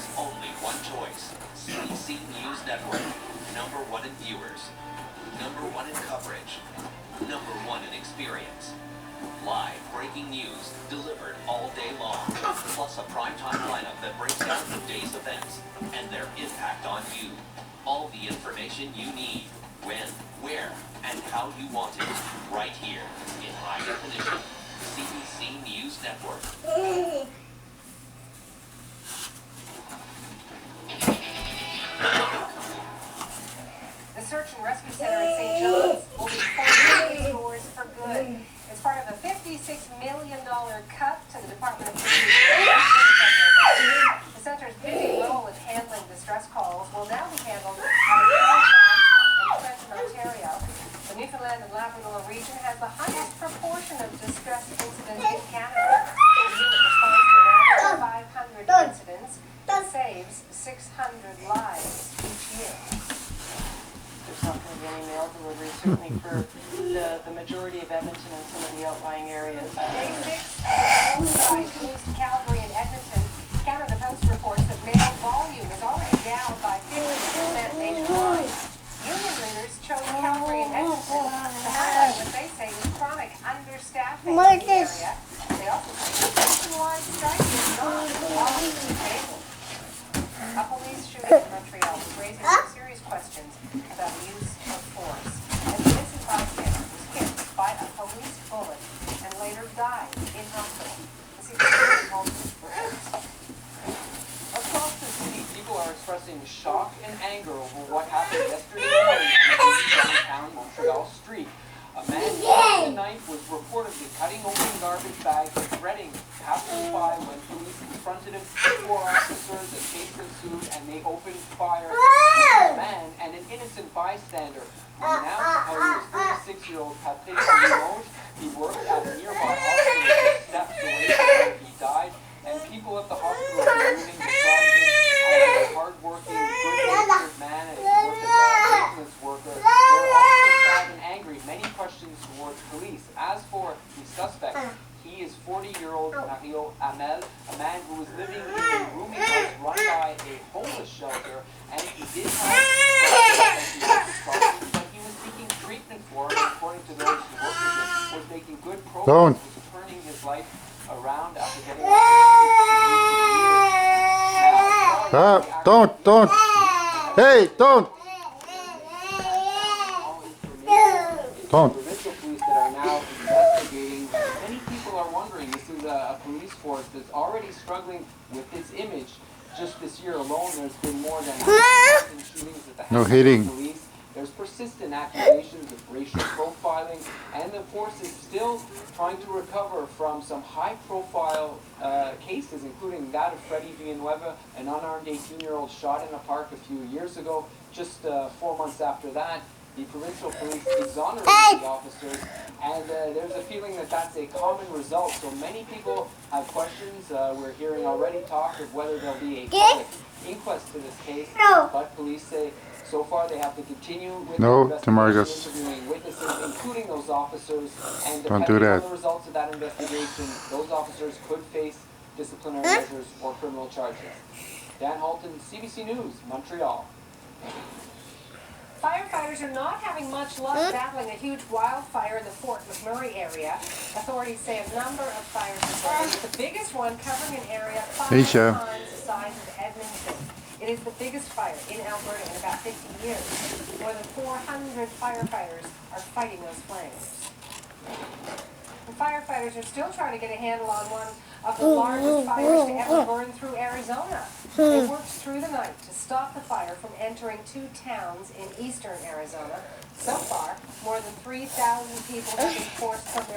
There's only one choice. CBC News Network. Number one in viewers. Number one in coverage. Number one in experience. Live breaking news delivered all day long. Plus a primetime lineup that breaks down the day's events and their impact on you. All the information you need. When, where, and how you want it. Right here in high definition. CBC News Network. The Search and Rescue Center in St. John's will be closing its doors for good. As part of a $56 million cut to the Department of Safety. The center's busy role in handling distress calls will now be handled out of Halifax and Trenton, Ontario. The Newfoundland and Labrador region has the highest proportion of distress incidents in Canada. The unit responds to an average of 500 incidents and saves 600 lives each year. There's not going to be any mail delivery, certainly for the majority of Edmonton and some of the outlying areas. Day 6 moves to Calgary and Edmonton. Canada Post reports that mail volume is already down by 50% nationwide. Union leaders chose Calgary and Edmonton to highlight what they say is chronic understaffing in the area. They also say nationwide strike is not off the table. A police shooting in Montreal is raising some serious questions about the use of force. An innocent bystander was hit by a police bullet and later died in hospital. The CBC told reporters. Across the city, people are expressing shock and anger over what happened yesterday morning on downtown Montreal Street. A man with a knife was reportedly cutting open garbage bags and threatening passers-by when police confronted him. 4 officers, a chase ensued, and they opened fire on the man and an innocent bystander. We announced how he was 36-year-old Patrick Limon. He worked at a nearby hospital just steps away from where he died, and people at the hospital were moving beside him as a hard-working, good-natured man and he worked as a maintenance worker. They're also sad and angry. Many questions towards police. As for the suspect, he is 40-year-old Mario Amel, a man who was living in a rooming house run by a homeless shelter, and he did have problems that he was seeking treatment for, and according to those who worked with him, was making good progress, was turning his life around after getting off the street. Don't. Hey, don't. Don't. Provincial police that are now investigating. Many people are wondering, this is a police force that's already struggling with its image. Just this year alone, there's been more than 1,000 shootings at the hands of police. There's persistent accusations of racial profiling, and the force is still trying to recover from some high-profile cases, including that of Freddie Villanueva, an unarmed 18-year-old shot in a park a few years ago. Just 4 months after that, the provincial police exonerated the officers, and there's a feeling that that's a common result. So many people have questions. We're hearing already talk of whether there'll be a public inquest to this case, but police say so far they have to continue with the investigation, interviewing witnesses, including those officers, and depending on the results of that investigation, those officers could face disciplinary measures or criminal charges. Dan Halton, CBC News, Montreal. Firefighters are not having much luck battling a huge wildfire in the Fort McMurray area. Authorities say a number of fires are burning, with the biggest one covering an area 5 times the size of Edmonton. It is the biggest fire in Alberta in about 50 years. More than 400 firefighters are fighting those flames. And firefighters are still trying to get a handle on one of the largest fires to ever burn through Arizona. They worked through the night to stop the fire from entering 2 towns in eastern Arizona. So far, more than 3,000 people have been forced from their